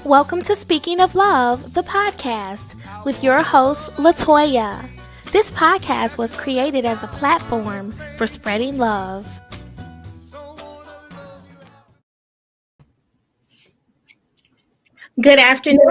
Welcome to Speaking of Love, the podcast, with your host, Latoya. This podcast was created as a platform for spreading love. Good afternoon.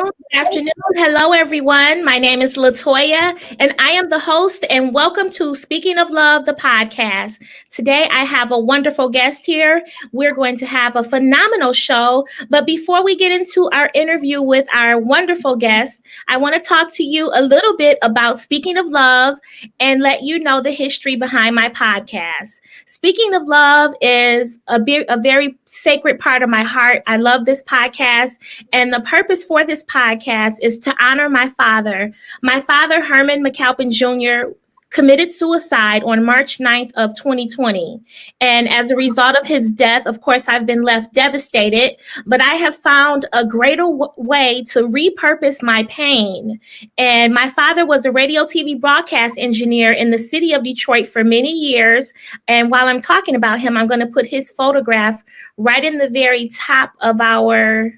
Hello, everyone. My name is Latoya, and I am the host, and welcome to Speaking of Love, the podcast. Today, I have a wonderful guest here. We're going to have a phenomenal show, but before we get into our interview with our wonderful guest, I want to talk to you a little bit about Speaking of Love and let you know the history behind my podcast. Speaking of Love is a very sacred part of my heart. I love this podcast, and the purpose for this podcast is to honor my father. My father, Herman McAlpin Jr., committed suicide on March 9th of 2020. And as a result of his death, of course, I've been left devastated, but I have found a greater way to repurpose my pain. And my father was a radio TV broadcast engineer in the city of Detroit for many years. And while I'm talking about him, I'm going to put his photograph right in the very top of our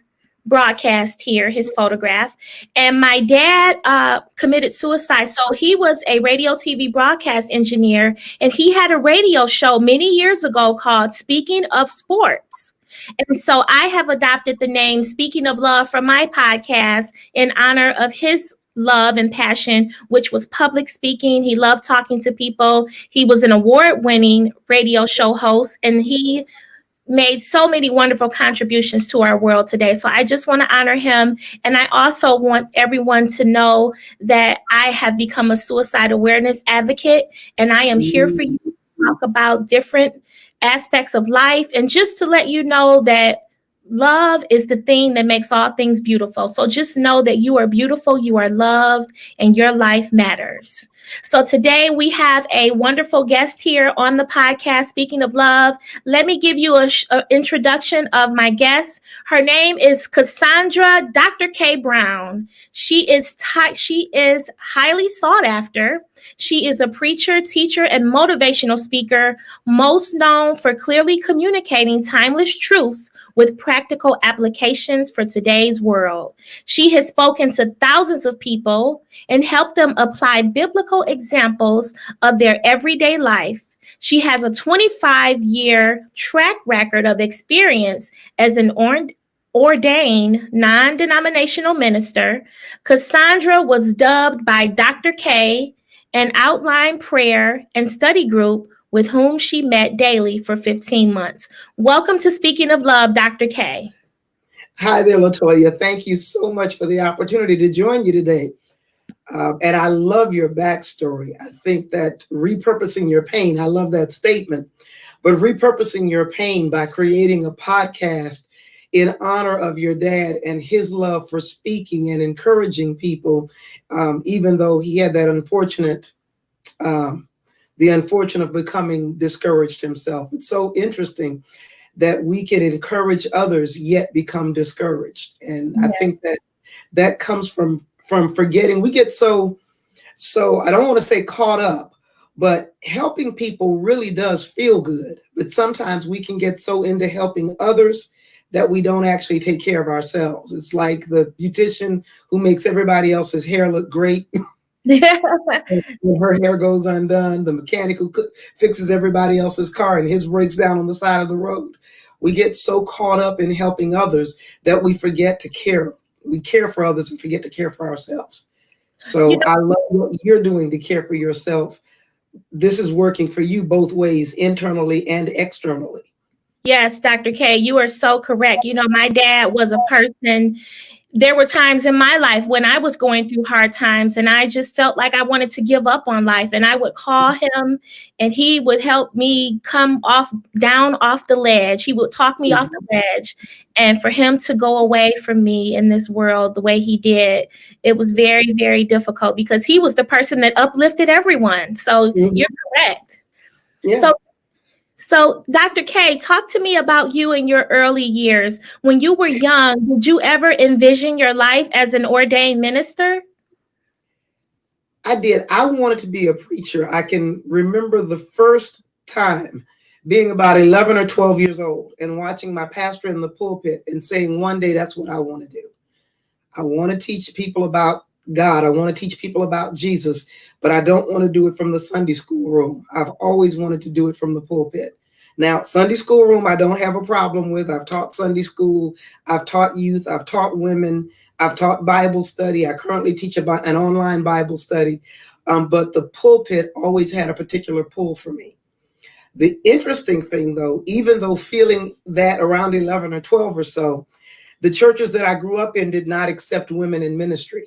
broadcast here, his photograph. And my dad committed suicide. So he was a radio TV broadcast engineer, and he had a radio show many years ago called Speaking of Sports. And so I have adopted the name Speaking of Love for my podcast in honor of his love and passion, which was public speaking. He loved talking to people. He was an award-winning radio show host, and he made so many wonderful contributions to our world today. So I just want to honor him. And I also want everyone to know that I have become a suicide awareness advocate, and I am here for you to talk about different aspects of life and just to let you know that love is the thing that makes all things beautiful. So just know that you are beautiful, you are loved, and your life matters. So today we have a wonderful guest here on the podcast, Speaking of Love. Let me give you an introduction of my guest. Her name is Cassandra Dr K Brown. She is highly sought after. She is a preacher, teacher, and motivational speaker, most known for clearly communicating timeless truths with practical applications for today's world. She has spoken to thousands of people and helped them apply biblical examples of their everyday life. She has a 25-year track record of experience as an ordained non-denominational minister. Cassandra was dubbed by Dr. K an outline prayer and study group with whom she met daily for 15 months. Welcome to Speaking of Love, Dr. K. Hi there, Latoya. Thank you so much for the opportunity to join you today. And I love your backstory. I think that repurposing your pain, I love that statement, but repurposing your pain by creating a podcast in honor of your dad and his love for speaking and encouraging people, even though he had that unfortunate of becoming discouraged himself. It's so interesting that we can encourage others yet become discouraged. And I think that comes from forgetting. We get so I don't want to say caught up, but helping people really does feel good. But sometimes we can get so into helping others that we don't actually take care of ourselves. It's like the beautician who makes everybody else's hair look great. When her hair goes undone, the mechanic who fixes everybody else's car and his breaks down on the side of the road. We get so caught up in helping others that we forget to care. We care for others and forget to care for ourselves. So I love what you're doing to care for yourself. This is working for you both ways, internally and externally. Yes, Dr. K, you are so correct. My dad was a person. There were times in my life when I was going through hard times and I just felt like I wanted to give up on life. And I would call him and he would help me come down off the ledge. He would talk me off the ledge. And for him to go away from me in this world the way he did, it was very, very difficult because he was the person that uplifted everyone. So you're correct. Yeah. So, Dr. K, talk to me about you in your early years. When you were young, did you ever envision your life as an ordained minister? I did. I wanted to be a preacher. I can remember the first time being about 11 or 12 years old and watching my pastor in the pulpit and saying, one day that's what I want to do. I want to teach people about God. I want to teach people about Jesus, but I don't want to do it from the Sunday school room. I've always wanted to do it from the pulpit. Now, Sunday school room, I don't have a problem with. I've taught Sunday school. I've taught youth. I've taught women. I've taught Bible study. I currently teach about an online Bible study. But the pulpit always had a particular pull for me. The interesting thing, though, even though feeling that around 11 or 12 or so, the churches that I grew up in did not accept women in ministry.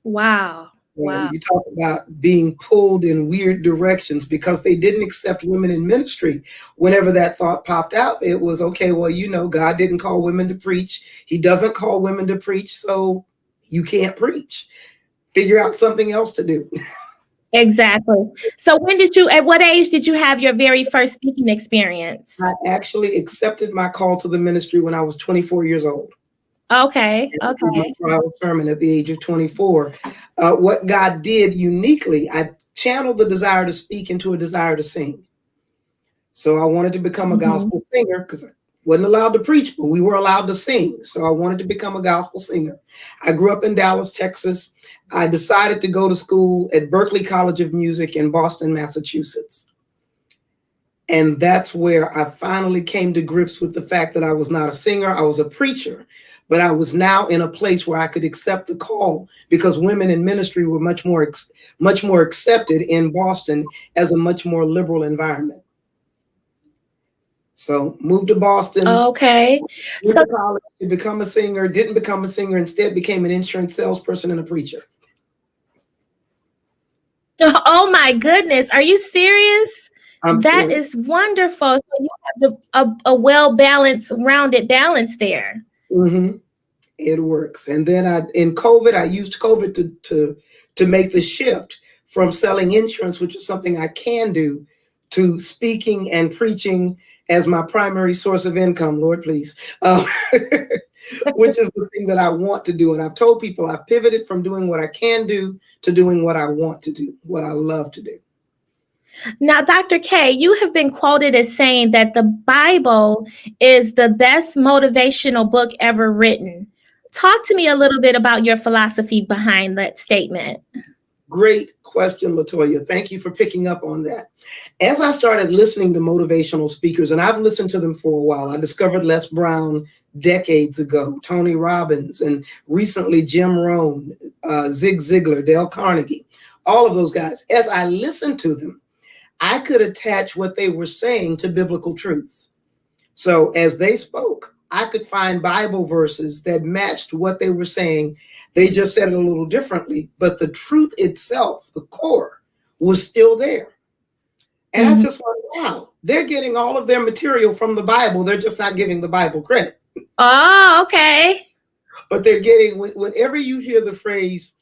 Wow. You talk about being pulled in weird directions because they didn't accept women in ministry. Whenever that thought popped out, it was, okay, well, God didn't call women to preach. He doesn't call women to preach, so you can't preach. Figure out something else to do. Exactly. So at what age did you have your very first speaking experience? I actually accepted my call to the ministry when I was 24 years old. Okay. My trial sermon at the age of 24. What God did uniquely, I channeled the desire to speak into a desire to sing. So I wanted to become a gospel singer because I wasn't allowed to preach, but we were allowed to sing. So I wanted to become a gospel singer. I grew up in Dallas, Texas. I decided to go to school at Berklee College of Music in Boston, Massachusetts. And that's where I finally came to grips with the fact that I was not a singer, I was a preacher. But I was now in a place where I could accept the call because women in ministry were much more accepted in Boston as a much more liberal environment. So moved to Boston. Okay. Went to college to become a singer, didn't become a singer, instead became an insurance salesperson and a preacher. Oh my goodness. Are you serious? That is wonderful. So you have a well-balanced, rounded balance there. Mm-hmm. It works. And then in COVID, I used COVID to make the shift from selling insurance, which is something I can do, to speaking and preaching as my primary source of income, Lord, please, which is the thing that I want to do. And I've told people I've pivoted from doing what I can do to doing what I want to do, what I love to do. Now, Dr. K, you have been quoted as saying that the Bible is the best motivational book ever written. Talk to me a little bit about your philosophy behind that statement. Great question, LaToya. Thank you for picking up on that. As I started listening to motivational speakers, and I've listened to them for a while, I discovered Les Brown decades ago, Tony Robbins, and recently Jim Rohn, Zig Ziglar, Dale Carnegie, all of those guys. As I listened to them, I could attach what they were saying to biblical truths. So as they spoke, I could find Bible verses that matched what they were saying. They just said it a little differently, but the truth itself, the core, was still there. And I just thought, wow, they're getting all of their material from the Bible. They're just not giving the Bible credit. Oh, okay. But they're getting, whenever you hear the phrase,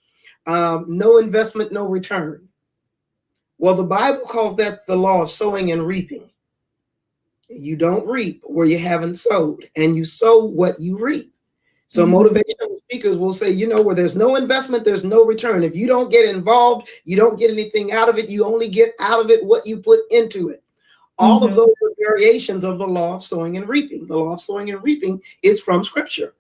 no investment, no return. Well, the Bible calls that the law of sowing and reaping. You don't reap where you haven't sowed, and you sow what you reap. So motivational speakers will say, where there's no investment, there's no return. If you don't get involved, you don't get anything out of it. You only get out of it what you put into it. All of those are variations of the law of sowing and reaping. The law of sowing and reaping is from Scripture.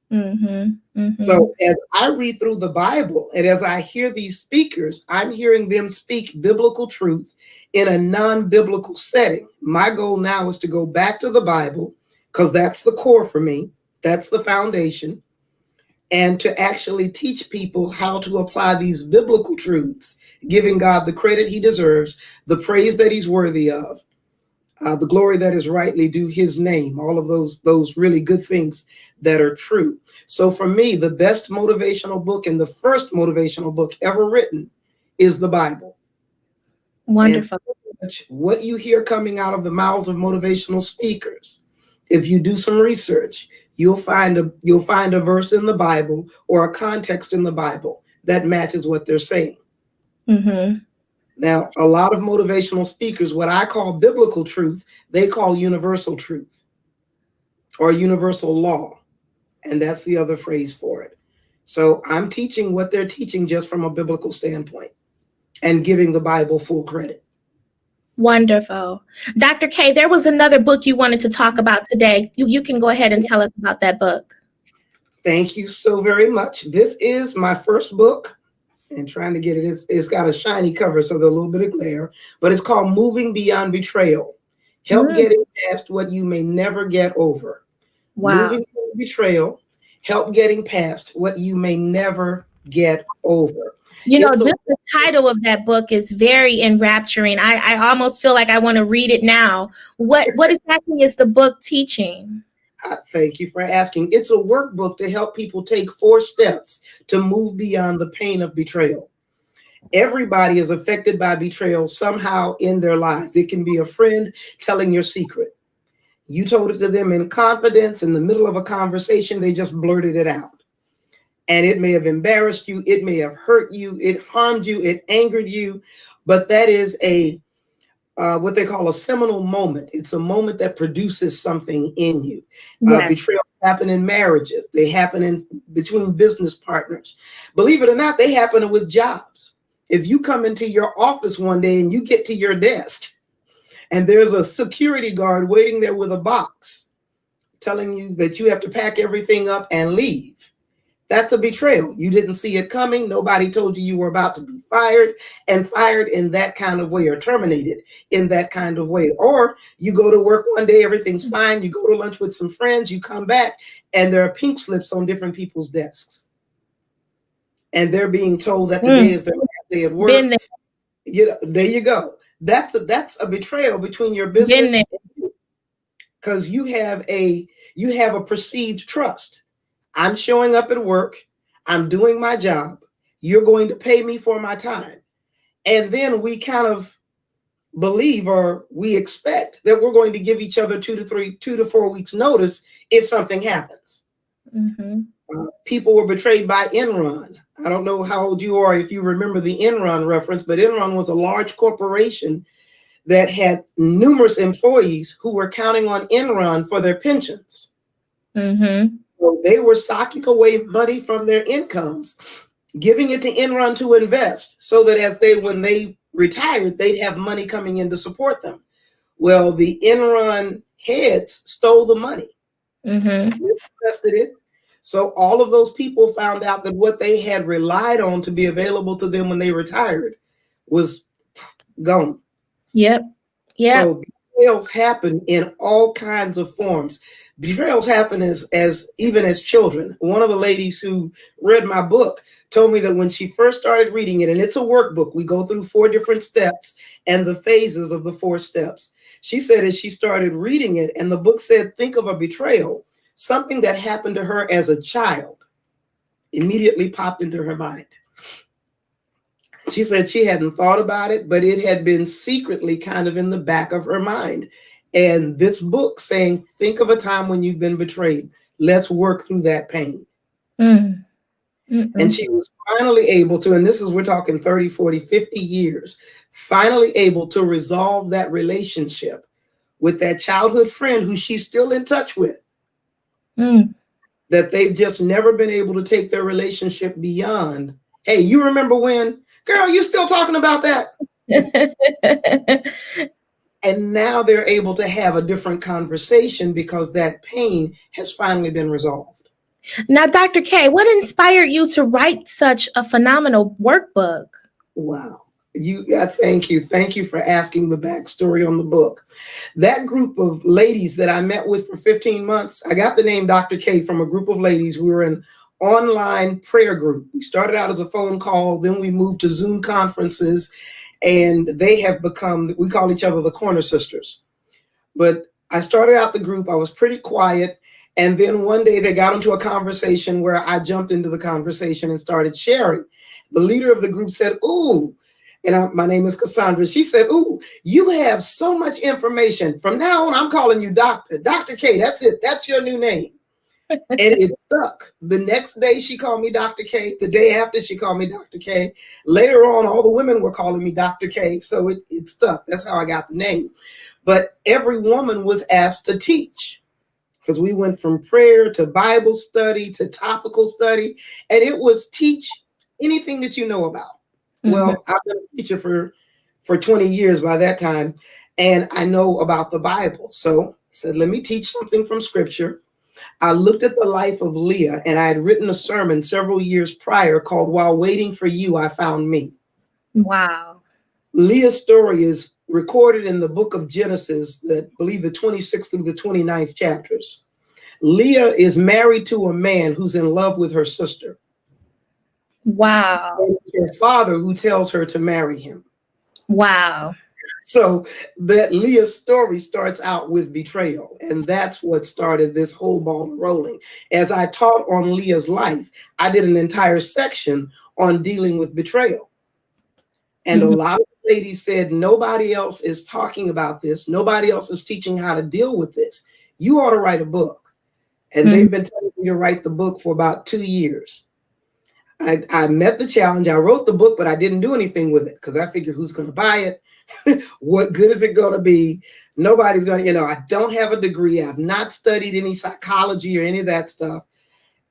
So as I read through the Bible and as I hear these speakers, I'm hearing them speak biblical truth in a non-biblical setting. My goal now is to go back to the Bible because that's the core for me. That's the foundation. And to actually teach people how to apply these biblical truths, giving God the credit he deserves, the praise that he's worthy of, the glory that is rightly due his name, all of those really good things that are true. So for me, the best motivational book and the first motivational book ever written is the Bible. Wonderful. And what you hear coming out of the mouths of motivational speakers, if you do some research, you'll find a verse in the Bible or a context in the Bible that matches what they're saying. Now, a lot of motivational speakers, what I call biblical truth, they call universal truth or universal law. And that's the other phrase for it. So I'm teaching what they're teaching just from a biblical standpoint and giving the Bible full credit. Wonderful. Dr. K, there was another book you wanted to talk about today. You can go ahead and tell us about that book. Thank you so very much. This is my first book, and trying to get it. It's got a shiny cover, so there's a little bit of glare, but it's called Moving Beyond Betrayal. Help getting past what you may never get over. Wow. Moving Beyond Betrayal. Help getting past what you may never get over. The title of that book is very enrapturing. I almost feel like I want to read it now. What exactly is the book teaching? Thank you for asking. It's a workbook to help people take 4 steps to move beyond the pain of betrayal. Everybody is affected by betrayal somehow in their lives. It can be a friend telling your secret. You told it to them in confidence in the middle of a conversation. They just blurted it out. And it may have embarrassed you. It may have hurt you. It harmed you. It angered you. But that is what they call a seminal moment. It's a moment that produces something in you. Yes. Betrayal happen in marriages. They happen between business partners. Believe it or not, they happen with jobs. If you come into your office one day and you get to your desk and there's a security guard waiting there with a box telling you that you have to pack everything up and leave, that's a betrayal. You didn't see it coming. Nobody told you you were about to be fired, and fired in that kind of way, or terminated in that kind of way. Or you go to work one day, everything's fine. You go to lunch with some friends, you come back, and there are pink slips on different people's desks. And they're being told that today is their last day at work. There you go. That's a betrayal between your business, because you have a perceived trust. I'm showing up at work. I'm doing my job. You're going to pay me for my time. And then we kind of believe, or we expect, that we're going to give each other 2 to 4 weeks notice if something happens. People were betrayed by Enron. I don't know how old you are, if you remember the Enron reference, but Enron was a large corporation that had numerous employees who were counting on Enron for their pensions. So they were socking away money from their incomes, giving it to Enron to invest, so that when they retired, they'd have money coming in to support them. Well, the Enron heads stole the money, invested it. So all of those people found out that what they had relied on to be available to them when they retired was gone. Yep. So betrayals happen in all kinds of forms. Betrayals happen even as children. One of the ladies who read my book told me that when she first started reading it, and it's a workbook, we go through 4 different steps and the phases of the 4 steps. She said as she started reading it, and the book said, think of a betrayal, something that happened to her as a child immediately popped into her mind. She said she hadn't thought about it, but it had been secretly kind of in the back of her mind. And this book saying, think of a time when you've been betrayed. Let's work through that pain. And she was finally able to, and we're talking 30, 40, 50 years, finally able to resolve that relationship with that childhood friend who she's still in touch with. That they've just never been able to take their relationship beyond, hey, you remember when? Girl, you still talking about that? And now they're able to have a different conversation because that pain has finally been resolved. Now, Dr. K, what inspired you to write such a phenomenal workbook? Wow. Thank you. Thank you for asking the backstory on the book. That group of ladies that I met with for 15 months, I got the name Dr. K from a group of ladies. We were in online prayer group. We started out as a phone call, then we moved to Zoom conferences, and they have become, we call each other the Corner Sisters. But I started out the group, I was pretty quiet, and then one day they got into a conversation where I jumped into the conversation and started sharing. The leader of the group said, ooh, and my name is Cassandra. She said, ooh, you have so much information. From now on, I'm calling you Dr. K. That's it. That's your new name. And it stuck. The next day she called me Dr. K. The day after she called me Dr. K. Later on, all the women were calling me Dr. K. So it stuck. That's how I got the name. But every woman was asked to teach, because we went from prayer to Bible study to topical study. And it was teach anything that you know about. Well, I've been a teacher for 20 years by that time, and I know about the Bible. So I said, let me teach something from scripture. I looked at the life of Leah, and I had written a sermon several years prior called "While Waiting for You, I Found Me." Wow. Leah's story is recorded in the book of Genesis, that I believe the 26th through the 29th chapters. Leah is married to a man who's in love with her sister. Wow. And it's her father who tells her to marry him. Wow. So that Leah's story starts out with betrayal. And that's what started this whole ball rolling. As I taught on Leah's life, I did an entire section on dealing with betrayal. And a lot of ladies said, nobody else is talking about this. Nobody else is teaching how to deal with this. You ought to write a book. And they've been telling me to write the book for about 2 years. I met the challenge. I wrote the book, but I didn't do anything with it because I figured, who's going to buy it? What good is it going to be? Nobody's going to, I don't have a degree. I've not studied any psychology or any of that stuff.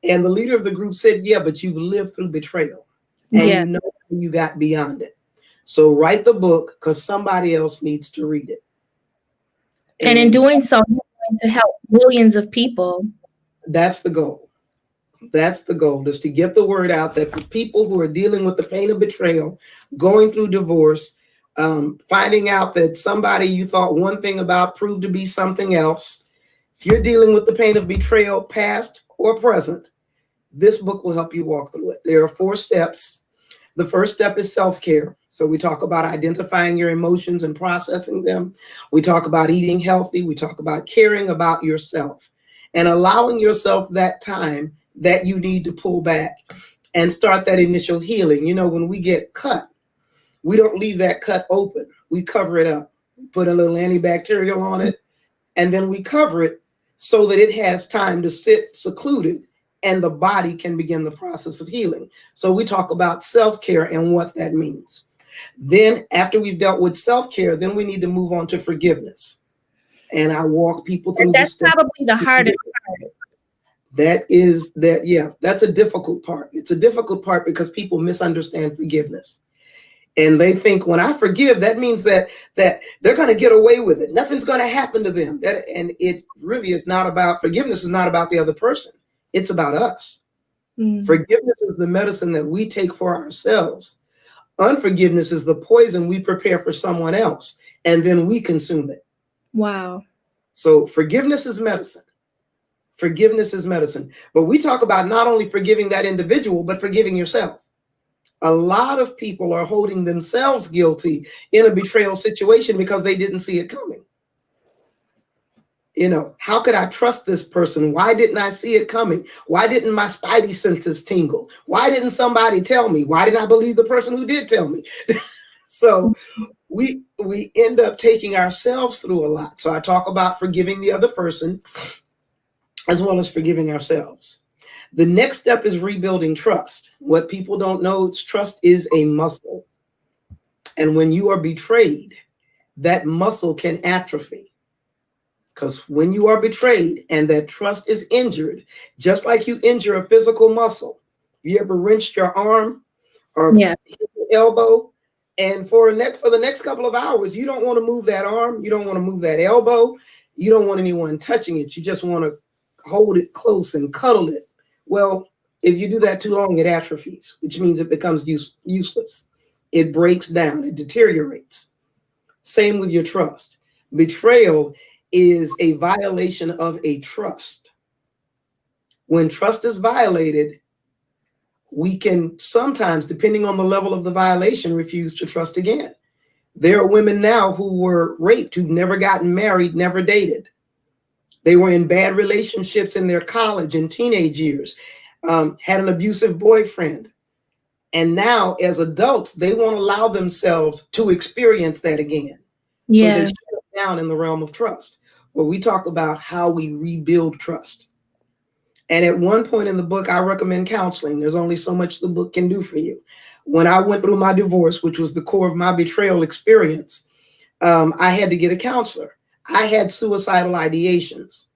And the leader of the group said, yeah, but you've lived through betrayal and you know how you got beyond it. So write the book because somebody else needs to read it. And in doing so, you're going to help millions of people. That's the goal. That's the goal, is to get the word out that for people who are dealing with the pain of betrayal, going through divorce, finding out that somebody you thought one thing about proved to be something else. If you're dealing with the pain of betrayal, past or present, this book will help you walk through it. There are 4 steps. The first step is self-care. So we talk about identifying your emotions and processing them. We talk about eating healthy. We talk about caring about yourself and allowing yourself that time that you need to pull back and start that initial healing. When we get cut, we don't leave that cut open. We cover it up. We put a little antibacterial on it, and then we cover it so that it has time to sit secluded and the body can begin the process of healing. So we talk about self-care and what that means. Then after we've dealt with self-care, then we need to move on to forgiveness. And I walk people through this. That's probably the hardest part. That's a difficult part. It's a difficult part because people misunderstand forgiveness. And they think when I forgive, that means that they're going to get away with it. Nothing's going to happen to them. And it really is not about, forgiveness is not about the other person. It's about us. Forgiveness is the medicine that we take for ourselves. Unforgiveness is the poison we prepare for someone else, and then we consume it. Wow. So forgiveness is medicine. Forgiveness is medicine. But we talk about not only forgiving that individual, but forgiving yourself. A lot of people are holding themselves guilty in a betrayal situation because they didn't see it coming. How could I trust this person? Why didn't I see it coming? Why didn't my spidey senses tingle? Why didn't somebody tell me? Why didn't I believe the person who did tell me? So we end up taking ourselves through a lot. So I talk about forgiving the other person as well as forgiving ourselves. The next step is rebuilding trust. What people don't know is trust is a muscle. And when you are betrayed, that muscle can atrophy. Because when you are betrayed and that trust is injured, just like you injure a physical muscle, you ever wrenched your arm or hit your elbow, and for the next couple of hours, you don't want to move that arm, you don't want to move that elbow, you don't want anyone touching it, you just want to hold it close and cuddle it. Well, if you do that too long, it atrophies, which means it becomes useless. It breaks down, it deteriorates. Same with your trust. Betrayal is a violation of a trust. When trust is violated, we can sometimes, depending on the level of the violation, refuse to trust again. There are women now who were raped, who've never gotten married, never dated. They were in bad relationships in their college and teenage years, had an abusive boyfriend. And now as adults, they won't allow themselves to experience that again. So they shut down in the realm of trust, where we talk about how we rebuild trust. And at one point in the book, I recommend counseling. There's only so much the book can do for you. When I went through my divorce, which was the core of my betrayal experience, I had to get a counselor. I had suicidal ideations.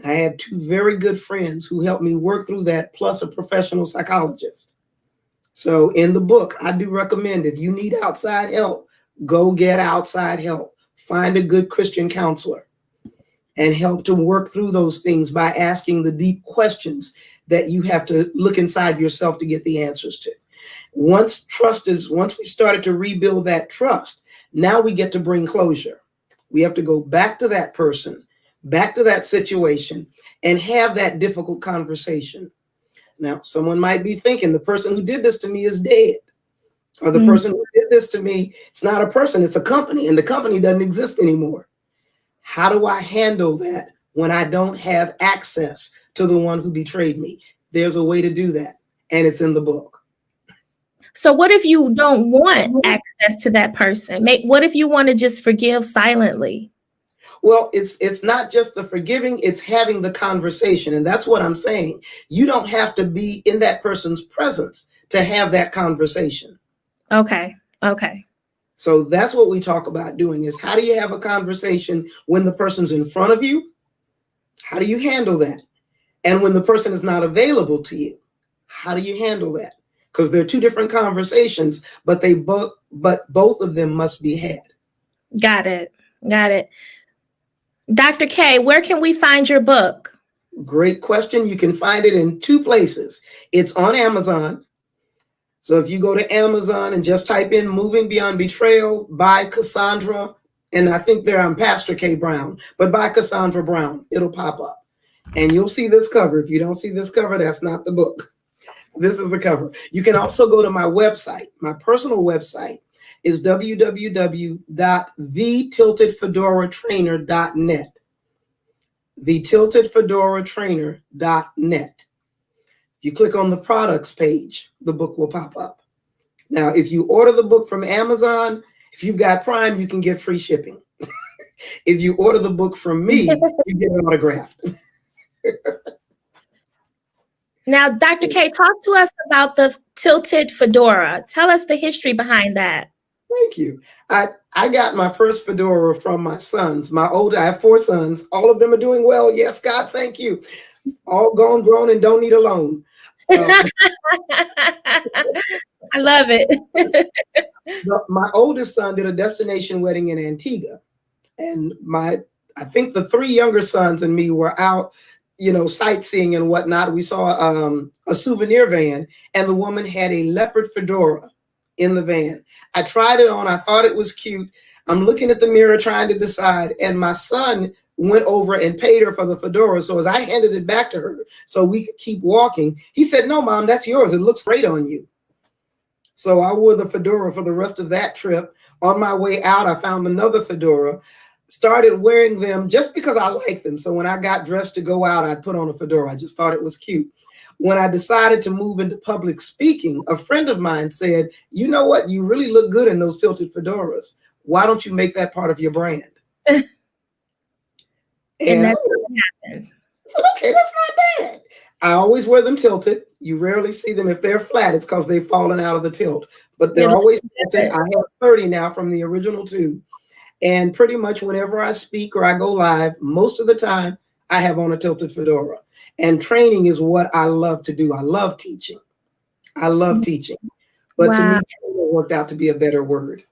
I had 2 very good friends who helped me work through that, plus a professional psychologist. So in the book, I do recommend, if you need outside help, go get outside help. Find a good Christian counselor. and help to work through those things by asking the deep questions that you have to look inside yourself to get the answers to. Once we started to rebuild that trust, now we get to bring closure. We have to go back to that person, back to that situation, and have that difficult conversation. Now, someone might be thinking the person who did this to me is dead, or the person who did this to me, it's not a person, it's a company, and the company doesn't exist anymore. How do I handle that when I don't have access to the one who betrayed me? There's a way to do that, and it's in the book. So what if you don't want access to that person? What if you want to just forgive silently? Well, it's not just the forgiving, it's having the conversation. And that's what I'm saying. You don't have to be in that person's presence to have that conversation. Okay. So that's what we talk about doing, is how do you have a conversation when the person's in front of you? How do you handle that? And when the person is not available to you, how do you handle that? Because they're two different conversations, but both of them must be had. Got it. Dr. K, where can we find your book? Great question. You can find it in two places. It's on Amazon. So if you go to Amazon and just type in Moving Beyond Betrayal by Cassandra, and I think I'm Pastor K Brown, but by Cassandra Brown, it'll pop up. And you'll see this cover. If you don't see this cover, that's not the book. This is the cover. You can also go to my website. My personal website is www.thetiltedfedoratrainer.net. Thetiltedfedoratrainer.net. If you click on the products page, the book will pop up. Now, if you order the book from Amazon, if you've got Prime, you can get free shipping. If you order the book from me, you get it autographed. Now, Dr. K, talk to us about the Tilted Fedora. Tell us the history behind that. Thank you. I got my first fedora from my sons. I have 4 sons. All of them are doing well. Yes, God, thank you. All grown, and don't need a loan. I love it. My oldest son did a destination wedding in Antigua. And I think the 3 younger sons and me were out, sightseeing and whatnot. We saw a souvenir van, and the woman had a leopard fedora in the van. I tried it on. I thought it was cute. I'm looking at the mirror trying to decide, and my son went over and paid her for the fedora. So as I handed it back to her so we could keep walking, he said, "No, Mom, that's yours. It looks great on you." So I wore the fedora for the rest of that trip. On my way out, I found another fedora, started wearing them just because I like them. So when I got dressed to go out, I'd put on a fedora. I just thought it was cute. When I decided to move into public speaking, a friend of mine said, "You know what? You really look good in those tilted fedoras. Why don't you make that part of your brand?" And that's what happened. I said, "Okay, that's not bad." I always wear them tilted. You rarely see them. If they're flat, it's because they've fallen out of the tilt. But they're always tilted. I have 30 now from the original 2. And pretty much whenever I speak or I go live, most of the time I have on a tilted fedora. And training is what I love to do. I love teaching. But to me, training worked out to be a better word.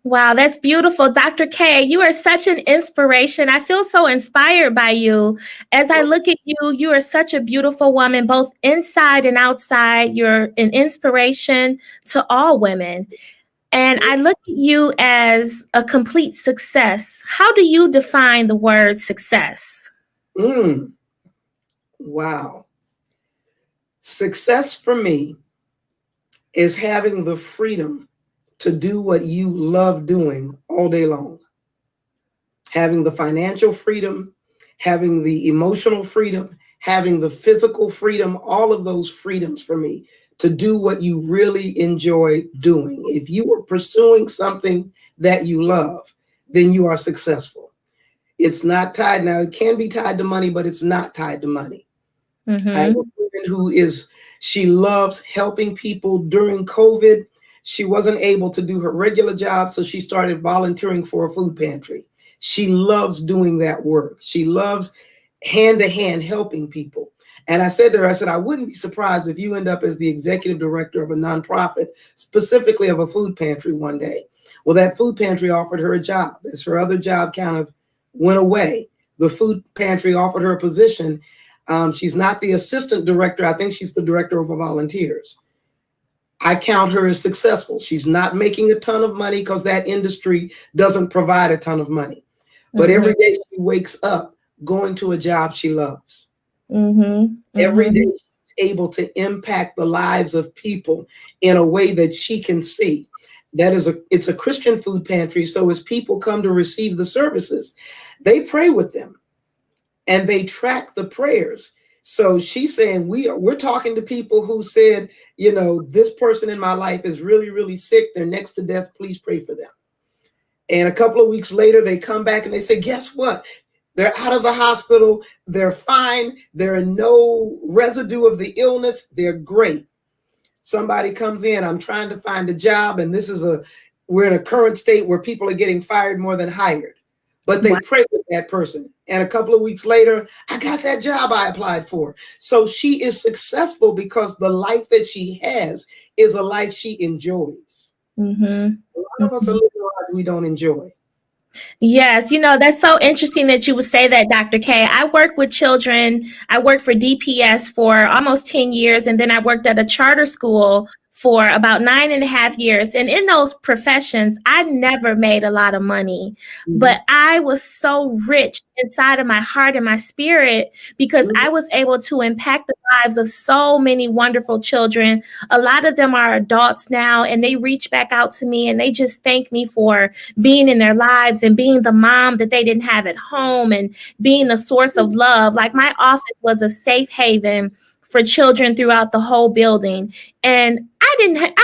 Wow, that's beautiful. Dr. K, you are such an inspiration. I feel so inspired by you. As I look at you, you are such a beautiful woman, both inside and outside. You're an inspiration to all women. And I look at you as a complete success. How do you define the word success? Wow. Success for me is having the freedom to do what you love doing all day long. Having the financial freedom, having the emotional freedom, having the physical freedom, all of those freedoms for me to do what you really enjoy doing. If you are pursuing something that you love, then you are successful. It's not tied. Now, it can be tied to money, but it's not tied to money. I have a friend she loves helping people during COVID. She wasn't able to do her regular job, so she started volunteering for a food pantry. She loves doing that work. She loves hand-to-hand helping people. And I said to her, I wouldn't be surprised if you end up as the executive director of a nonprofit, specifically of a food pantry one day. Well, that food pantry offered her a job. As her other job kind of went away, the food pantry offered her a position. She's not the assistant director. I think she's the director of volunteers. I count her as successful. She's not making a ton of money because that industry doesn't provide a ton of money. But every day she wakes up going to a job she loves. Every day she's able to impact the lives of people in a way that she can see. It's a Christian food pantry. So as people come to receive the services, they pray with them and they track the prayers. So she's saying we're talking to people who said, you know, this person in my life is really, really sick. They're next to death. Please pray for them. And a couple of weeks later, they come back and they say, guess what? They're out of the hospital. They're fine. There are no residue of the illness. They're great. Somebody comes in, I'm trying to find a job. And we're in a current state where people are getting fired more than hired. But they pray with that person. And a couple of weeks later, I got that job I applied for. So she is successful because the life that she has is a life she enjoys. A lot of us are living lives we don't enjoy. Yes, you know, that's so interesting that you would say that, Dr. K. I work with children. I worked for DPS for almost 10 years, and then I worked at a charter school for about 9.5 years. And in those professions, I never made a lot of money, but I was so rich inside of my heart and my spirit because I was able to impact the lives of so many wonderful children. A lot of them are adults now, and they reach back out to me and they just thank me for being in their lives and being the mom that they didn't have at home and being a source of love. Like my office was a safe haven for children throughout the whole building. And I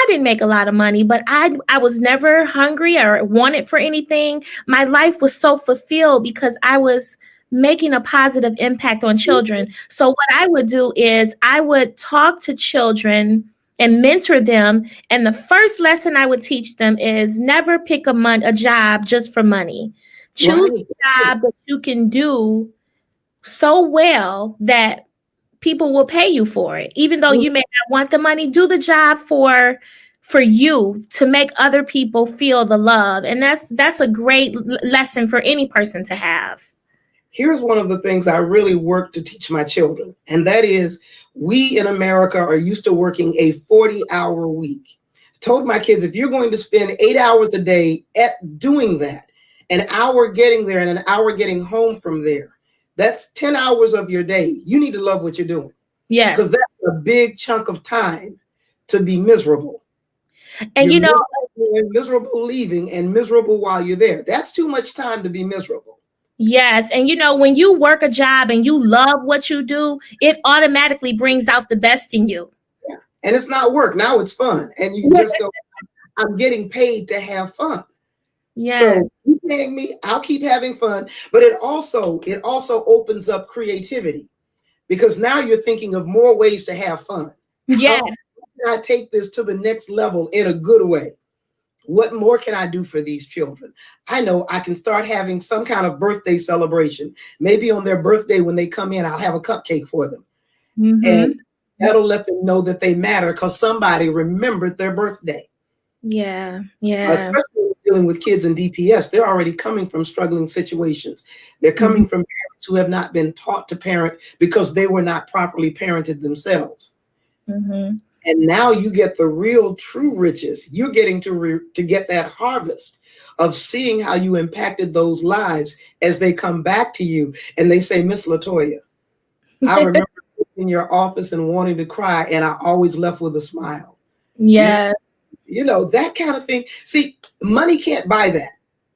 didn't make a lot of money, but I was never hungry or wanted for anything. My life was so fulfilled because I was making a positive impact on children. So what I would do is I would talk to children and mentor them. And the first lesson I would teach them is never pick a job just for money. Choose a job that you can do so well that people will pay you for it. Even though you may not want the money, do the job for you to make other people feel the love. And that's a great lesson for any person to have. Here's one of the things I really work to teach my children, and that is we in America are used to working a 40-hour week. Told my kids, if you're going to spend 8 hours a day at doing that, an hour getting there and an hour getting home from there, that's 10 hours of your day. You need to love what you're doing. Yeah. Because that's a big chunk of time to be miserable. And you're miserable leaving and miserable while you're there. That's too much time to be miserable. Yes. And when you work a job and you love what you do, it automatically brings out the best in you. Yeah. And it's not work. Now it's fun. And you just go, I'm getting paid to have fun. Yeah. So you paying me, I'll keep having fun. But it also opens up creativity because now you're thinking of more ways to have fun. Yeah. How can I take this to the next level in a good way? What more can I do for these children? I know I can start having some kind of birthday celebration. Maybe on their birthday when they come in, I'll have a cupcake for them. And that'll let them know that they matter because somebody remembered their birthday. Yeah. Yeah. Especially dealing with kids in DPS, they're already coming from struggling situations. They're coming from parents who have not been taught to parent because they were not properly parented themselves. And now you get the real true riches. You're getting to get that harvest of seeing how you impacted those lives as they come back to you and they say, Miss LaToya, I remember in your office and wanting to cry and I always left with a smile. Yeah. That kind of thing. See, money can't buy that.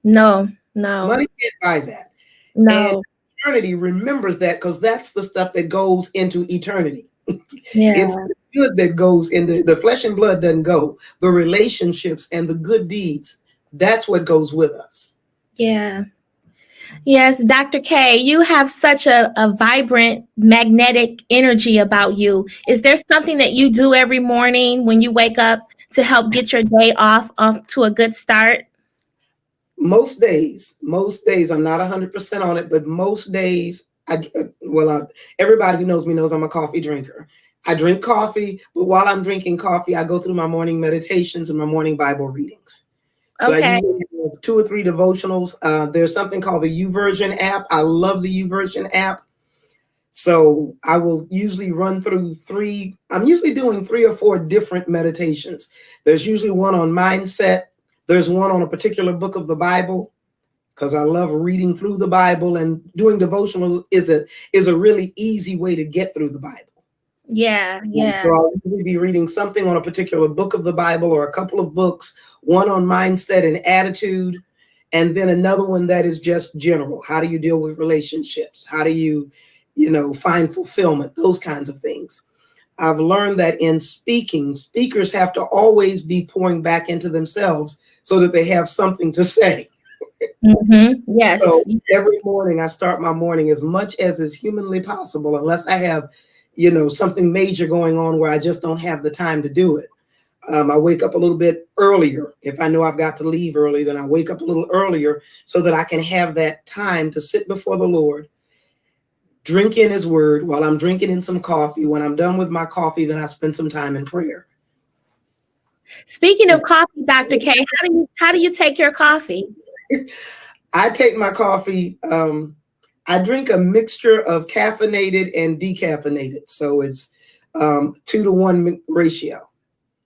No. Money can't buy that. No. And eternity remembers that because that's the stuff that goes into eternity. Yeah. It's the good that goes into the flesh and blood doesn't go. The relationships and the good deeds, that's what goes with us. Yeah. Yes, Dr. K, you have such a vibrant, magnetic energy about you. Is there something that you do every morning when you wake up to help get your day off to a good start? Most days, I'm not 100% on it, but most days, everybody who knows me knows I'm a coffee drinker. I drink coffee, but while I'm drinking coffee, I go through my morning meditations and my morning Bible readings. So I Okay. usually have 2 or 3 devotionals. There's something called the YouVersion app. I love the YouVersion app. So I will usually run through 3. I'm usually doing 3 or 4 different meditations. There's usually one on mindset. There's one on a particular book of the Bible, because I love reading through the Bible, and doing devotional is a really easy way to get through the Bible. Yeah. So I'll usually be reading something on a particular book of the Bible, or a couple of books, one on mindset and attitude, and then another one that is just general. How do you deal with relationships? How do you find fulfillment? Those kinds of things. I've learned that in speaking, speakers have to always be pouring back into themselves so that they have something to say. Yes. So every morning I start my morning as much as is humanly possible, unless I have, something major going on where I just don't have the time to do it. I wake up a little bit earlier. If I know I've got to leave early, then I wake up a little earlier so that I can have that time to sit before the Lord, drink in his word while I'm drinking in some coffee. When I'm done with my coffee, then I spend some time in prayer. Speaking of coffee, Dr. K, how do you take your coffee? I take my coffee. I drink a mixture of caffeinated and decaffeinated. So it's 2-to-1 ratio.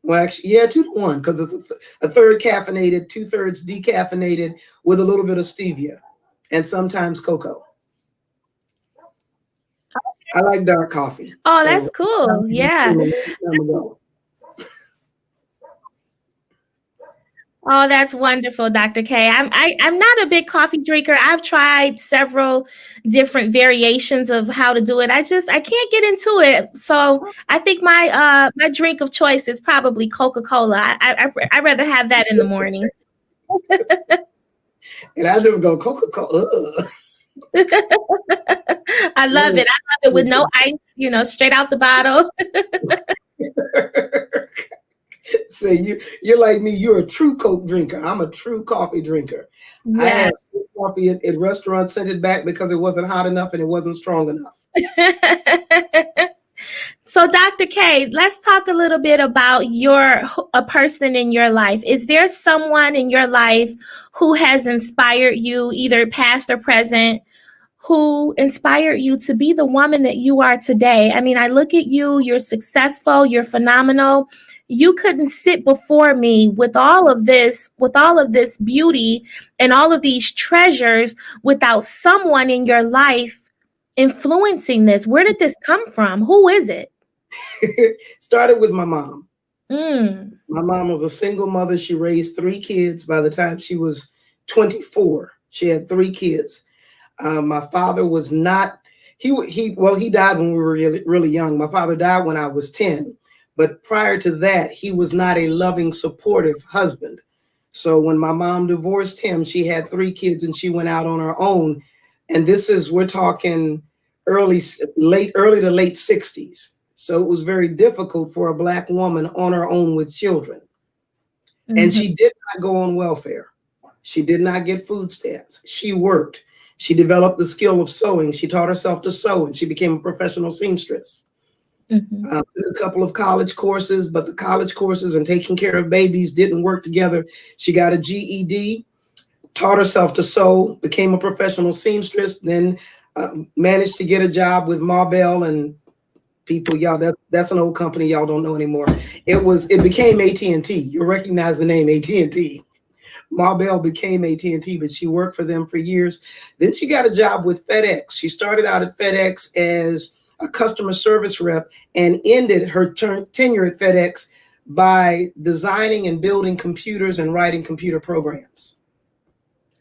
Well, actually, yeah, 2-to-1, because it's a third caffeinated, 2/3 decaffeinated, with a little bit of stevia and sometimes cocoa. I like dark coffee. Oh, that's cool. Yeah. Oh, that's wonderful, Dr. K. I'm not a big coffee drinker. I've tried several different variations of how to do it. I can't get into it. So I think my drink of choice is probably Coca-Cola. I rather have that in the morning. And I just go Coca-Cola. I love it. I love it with no ice, straight out the bottle. So you're like me. You're a true Coke drinker. I'm a true coffee drinker. Yeah. I have coffee at restaurants sent it back because it wasn't hot enough and it wasn't strong enough. So, Dr. K, let's talk a little bit about a person in your life. Is there someone in your life who has inspired you, either past or present, who inspired you to be the woman that you are today? I mean, I look at you, you're successful, you're phenomenal. You couldn't sit before me with all of this beauty and all of these treasures without someone in your life influencing this. Where did this come from? Who is it? Started with my mom. My mom was a single mother. She raised 3 kids. By the time she was 24, she had 3 kids. My father was not, he died when we were really, really young. My father died when I was 10. But prior to that, he was not a loving, supportive husband. So when my mom divorced him, she had 3 kids and she went out on her own. And we're talking early to late 60s. So it was very difficult for a Black woman on her own with children. Mm-hmm. And she did not go on welfare. She did not get food stamps. She worked. She developed the skill of sewing. She taught herself to sew, and she became a professional seamstress. Mm-hmm. Took a couple of college courses, but the college courses and taking care of babies didn't work together. She got a GED, taught herself to sew, became a professional seamstress, then managed to get a job with Marbell and people. Y'all, that's an old company y'all don't know anymore. It became AT&T. You'll recognize the name AT&T. Marbell became AT&T, but she worked for them for years. Then she got a job with FedEx. She started out at FedEx as a customer service rep and ended her tenure at FedEx by designing and building computers and writing computer programs.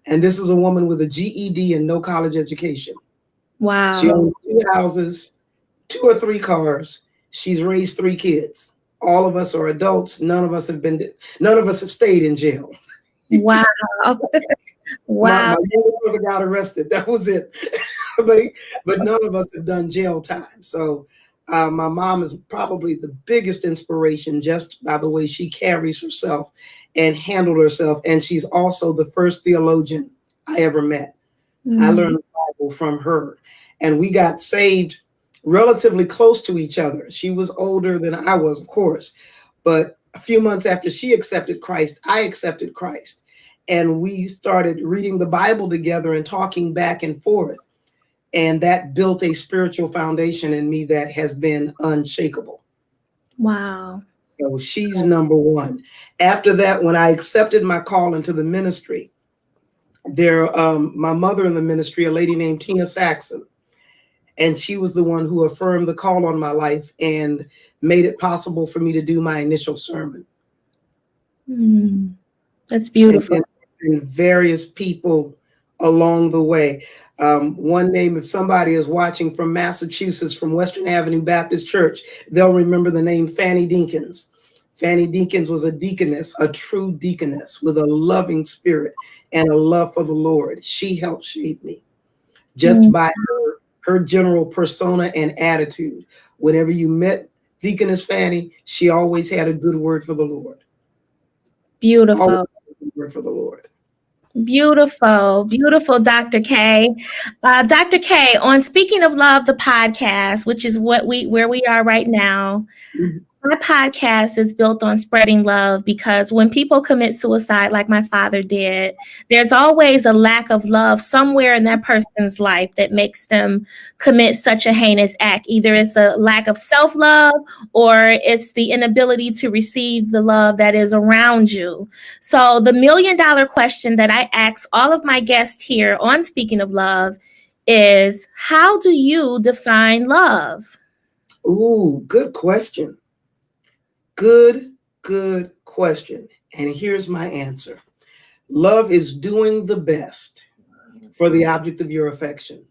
And this is a woman with a GED and no college education. Wow. She owns 2 houses, 2 or 3 cars. She's raised 3 kids. All of us are adults. None of us have stayed in jail. Wow. Wow. My brother got arrested. That was it. but none of us have done jail time. So my mom is probably the biggest inspiration just by the way she carries herself and handled herself. And she's also the first theologian I ever met. Mm-hmm. I learned the Bible from her. And we got saved relatively close to each other. She was older than I was, of course. But a few months after she accepted Christ, I accepted Christ. And we started reading the Bible together and talking back and forth. And that built a spiritual foundation in me that has been unshakable. Wow. So she's number one. After that, when I accepted my call into the ministry, my mother in the ministry, a lady named Tina Saxon, and she was the one who affirmed the call on my life and made it possible for me to do my initial sermon. That's beautiful. And various people along the way. One name, if somebody is watching from Massachusetts, from Western Avenue Baptist Church, they'll remember the name Fanny Dinkins. Fanny Dinkins was a deaconess, a true deaconess with a loving spirit and a love for the Lord. She helped shape me just by her general persona and attitude. Whenever you met Deaconess Fanny, she always had a good word for the Lord. Beautiful. Always had a good word for the Lord. Beautiful, beautiful, Dr. K. Dr. K, on Speaking of Love, the podcast, which is where we are right now. My podcast is built on spreading love, because when people commit suicide, like my father did, there's always a lack of love somewhere in that person's life that makes them commit such a heinous act. Either it's a lack of self-love, or it's the inability to receive the love that is around you. So the $1 million question that I ask all of my guests here on Speaking of Love is, how do you define love? Ooh, good question. Good question. And here's my answer. Love is doing the best for the object of your affection.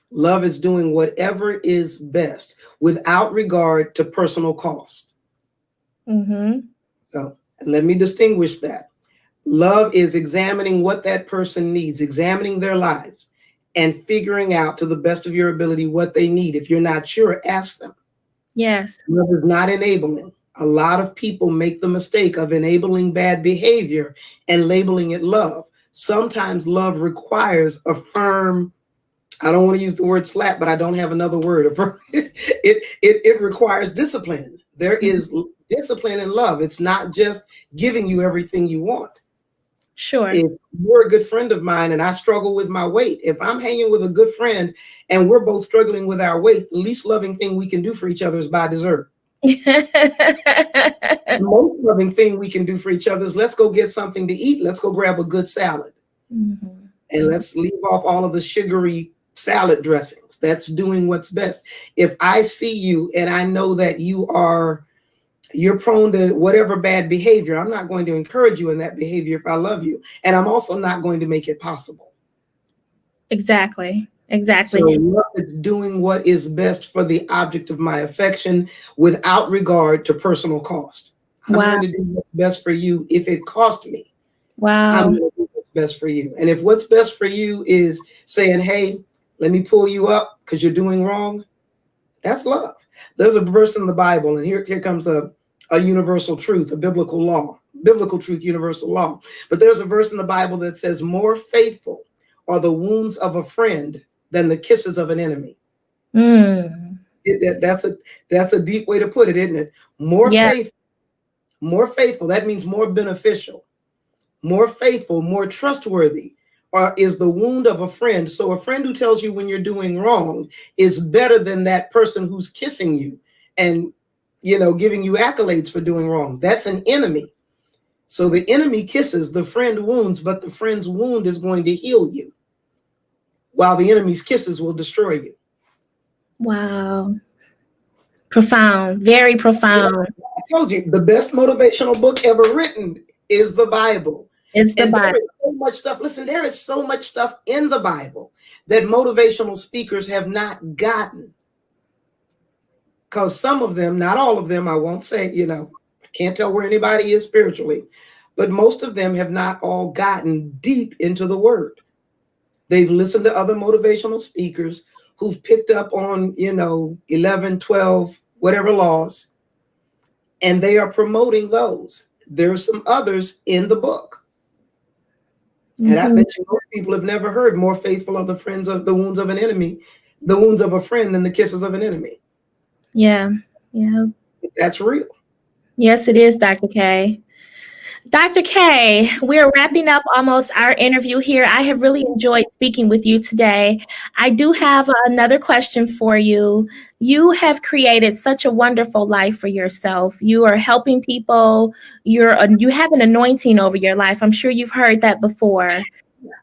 Love is doing whatever is best without regard to personal cost. So let me distinguish that. Love is examining what that person needs, examining their lives, and figuring out to the best of your ability what they need. If you're not sure, ask them. Yes. Love is not enabling. A lot of people make the mistake of enabling bad behavior and labeling it love. Sometimes love requires a firm, I don't want to use the word slap, but I don't have another word. It requires discipline. There is discipline in love. It's not just giving you everything you want. Sure. If you're a good friend of mine and I struggle with my weight, if I'm hanging with a good friend and we're both struggling with our weight, the least loving thing we can do for each other is buy dessert. The most loving thing we can do for each other is let's go get something to eat. Let's go grab a good salad. And let's leave off all of the sugary salad dressings. That's doing what's best. If I see you and I know that you're prone to whatever bad behavior, I'm not going to encourage you in that behavior if I love you. And I'm also not going to make it possible. Exactly. So love is doing what is best for the object of my affection without regard to personal cost. I'm going to do what's best for you if it cost me. I'm going to do what's best for you. And if what's best for you is saying, hey, let me pull you up because you're doing wrong, that's love. There's a verse in the Bible, and here comes a universal truth, a biblical law, biblical truth, universal law. But there's a verse in the Bible that says, more faithful are the wounds of a friend than the kisses of an enemy. That's a deep way to put it, isn't it? More faithful. That means more beneficial, more faithful, more trustworthy, is the wound of a friend. So a friend who tells you when you're doing wrong is better than that person who's kissing you and giving you accolades for doing wrong. That's an enemy. So the enemy kisses, the friend wounds, but the friend's wound is going to heal you, while the enemy's kisses will destroy you. Wow. Profound, very profound. I told you, the best motivational book ever written is the Bible. It's the Bible. There is so much stuff. Listen, there is so much stuff in the Bible that motivational speakers have not gotten. Because some of them, not all of them, I won't say, I can't tell where anybody is spiritually, but most of them have not all gotten deep into the word. They've listened to other motivational speakers who've picked up on, 11, 12, whatever laws, and they are promoting those. There are some others in the book. And I bet you most people have never heard more faithful are the friends of the wounds of an enemy, the wounds of a friend than the kisses of an enemy. Yeah. That's real. Yes, it is, Dr. K. Dr. K, we're wrapping up almost our interview here. I have really enjoyed speaking with you today. I do have another question for you. You have created such a wonderful life for yourself. You are helping people. You have an anointing over your life. I'm sure you've heard that before.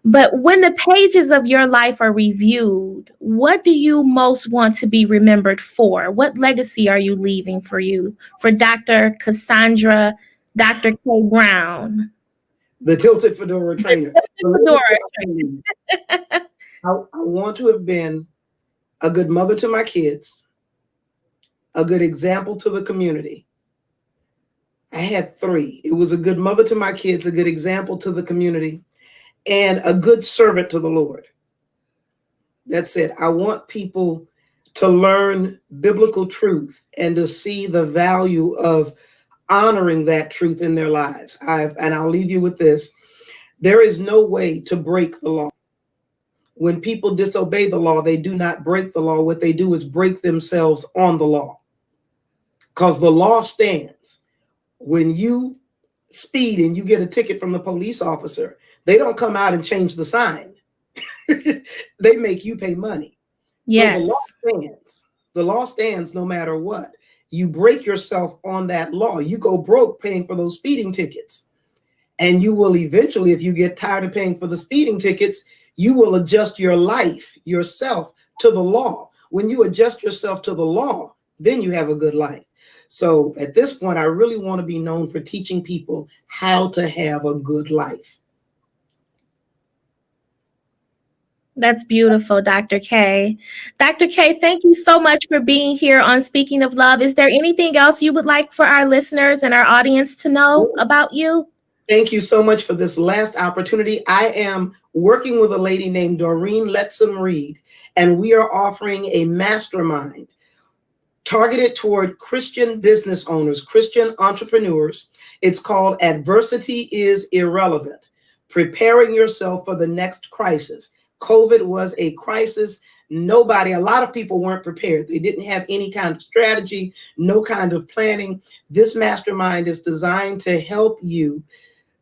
But when the pages of your life are reviewed, what do you most want to be remembered for? What legacy are you leaving for Dr. Cassandra Dr. K Brown? The tilted fedora trainer. Fedora. I want to have been a good mother to my kids, a good example to the community. I had three. It was a good mother to my kids, a good example to the community, and a good servant to the Lord. That's it. I want people to learn biblical truth and to see the value of honoring that truth in their lives. And I'll leave you with this. There is no way to break the law. When people disobey the law, they do not break the law. What they do is break themselves on the law, because the law stands. When you speed and you get a ticket from the police officer, they don't come out and change the sign. They make you pay money. Yes. So the law stands. The law stands no matter what. You break yourself on that law. You go broke paying for those speeding tickets. And you will eventually, if you get tired of paying for the speeding tickets, you will adjust your life, yourself, to the law. When you adjust yourself to the law, then you have a good life. So at this point, I really want to be known for teaching people how to have a good life. That's beautiful, Dr. K. Dr. K, thank you so much for being here on Speaking of Love. Is there anything else you would like for our listeners and our audience to know about you? Thank you so much for this last opportunity. I am working with a lady named Doreen Letson Reed, and we are offering a mastermind targeted toward Christian business owners, Christian entrepreneurs. It's called Adversity is Irrelevant, Preparing Yourself for the Next Crisis. COVID was a crisis. A lot of people weren't prepared. They didn't have any kind of strategy, no kind of planning. This mastermind is designed to help you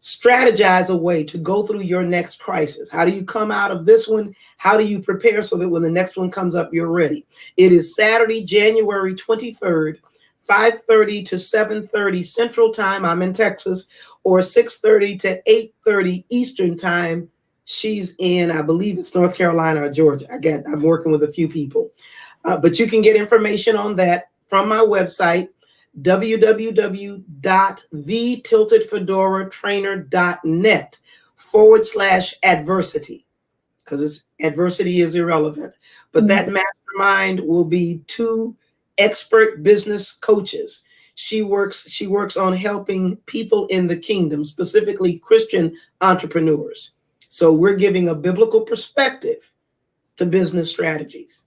strategize a way to go through your next crisis. How do you come out of this one? How do you prepare so that when the next one comes up, you're ready? It is Saturday, January 23rd, 5:30 to 7:30 Central Time. I'm in Texas. Or 6:30 to 8:30 Eastern Time. She's in, I believe it's North Carolina or Georgia. I'm working with a few people. But you can get information on that from my website, www.thetiltedfedoratrainer.net/adversity, because it's adversity is irrelevant. But that mastermind will be two expert business coaches. She works on helping people in the kingdom, specifically Christian entrepreneurs. So we're giving a biblical perspective to business strategies.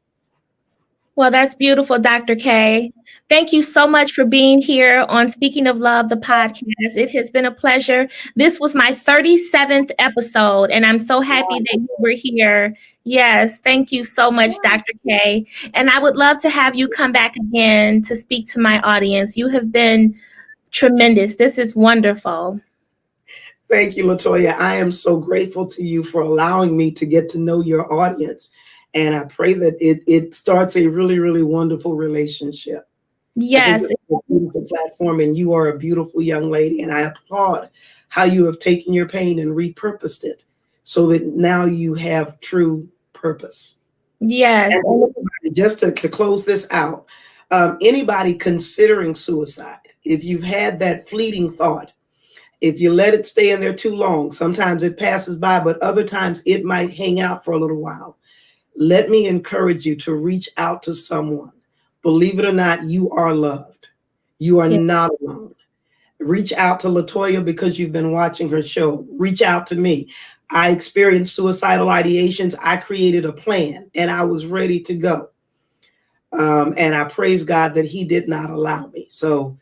Well, that's beautiful, Dr. K. Thank you so much for being here on Speaking of Love, the podcast. It has been a pleasure. This was my 37th episode, and I'm so happy that you were here. Yes, thank you so much, Dr. K. And I would love to have you come back again to speak to my audience. You have been tremendous. This is wonderful. Thank you, LaToya. I am so grateful to you for allowing me to get to know your audience. And I pray that it starts a really, really wonderful relationship. Yes. It's a beautiful platform, and you are a beautiful young lady. And I applaud how you have taken your pain and repurposed it so that now you have true purpose. Yes. And just to close this out, anybody considering suicide, if you've had that fleeting thought, if you let it stay in there too long, sometimes it passes by, but other times it might hang out for a little while. Let me encourage you to reach out to someone. Believe it or not, you are loved. You are not alone. Reach out to LaToya because you've been watching her show. Reach out to me. I experienced suicidal ideations. I created a plan and I was ready to go. And I praise God that He did not allow me. So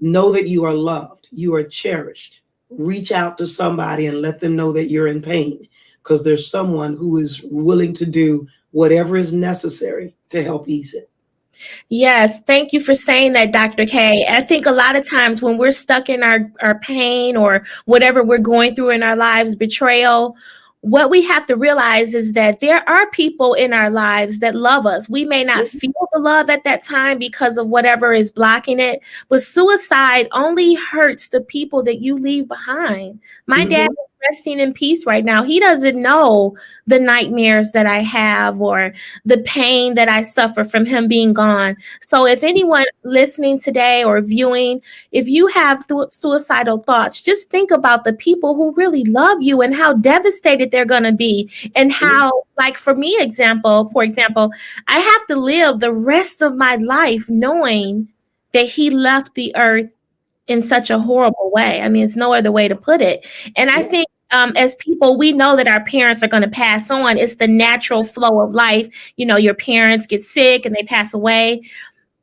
know that you are loved. You are cherished. Reach out to somebody and let them know that you're in pain, because there's someone who is willing to do whatever is necessary to help ease it. Yes, thank you for saying that, Dr. K. I think a lot of times when we're stuck in our pain or whatever we're going through in our lives, betrayal, what we have to realize is that there are people in our lives that love us. We may not feel the love at that time because of whatever is blocking it, but suicide only hurts the people that you leave behind. My dad is resting in peace right now. He doesn't know the nightmares that I have or the pain that I suffer from him being gone. So if anyone listening today or viewing, if you have suicidal thoughts, just think about the people who really love you and how devastated they're going to be, and how, like for example, I have to live the rest of my life knowing that he left the earth in such a horrible way. I mean, it's no other way to put it. And I think as people, we know that our parents are going to pass on. It's the natural flow of life. You know, your parents get sick and they pass away.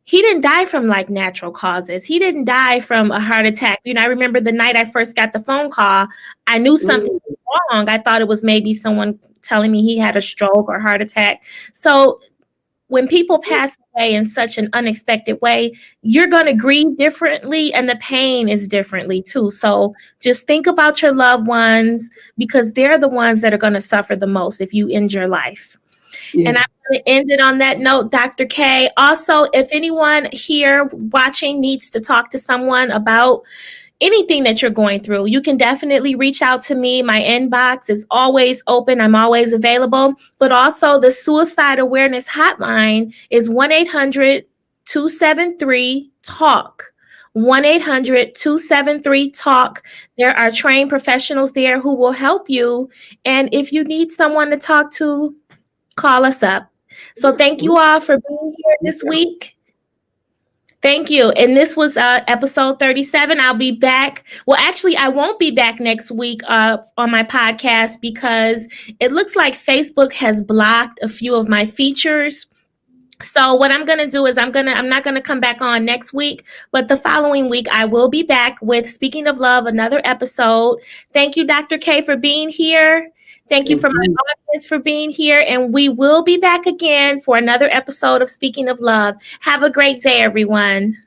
He didn't die from like natural causes. He didn't die from a heart attack. You know, I remember the night I first got the phone call, I knew something was wrong. I thought it was maybe someone telling me he had a stroke or heart attack. So when people pass away in such an unexpected way, you're going to grieve differently, and the pain is differently too. So just think about your loved ones, because they're the ones that are going to suffer the most if you end your life. Yeah. And I'm going to end it on that note, Dr. K. Also, if anyone here watching needs to talk to someone about anything that you're going through, you can definitely reach out to me. My inbox is always open. I'm always available. But also the suicide awareness hotline is 1-800-273-TALK. 1-800-273-TALK. There are trained professionals there who will help you. And if you need someone to talk to, call us up. So thank you all for being here this week. Thank you. And this was episode 37. I'll be back. Well, actually, I won't be back next week on my podcast because it looks like Facebook has blocked a few of my features. So what I'm going to do is I'm not going to come back on next week, but the following week I will be back with Speaking of Love, another episode. Thank you, Dr. K, for being here. Thank you for my audience for being here. And we will be back again for another episode of Speaking of Love. Have a great day, everyone.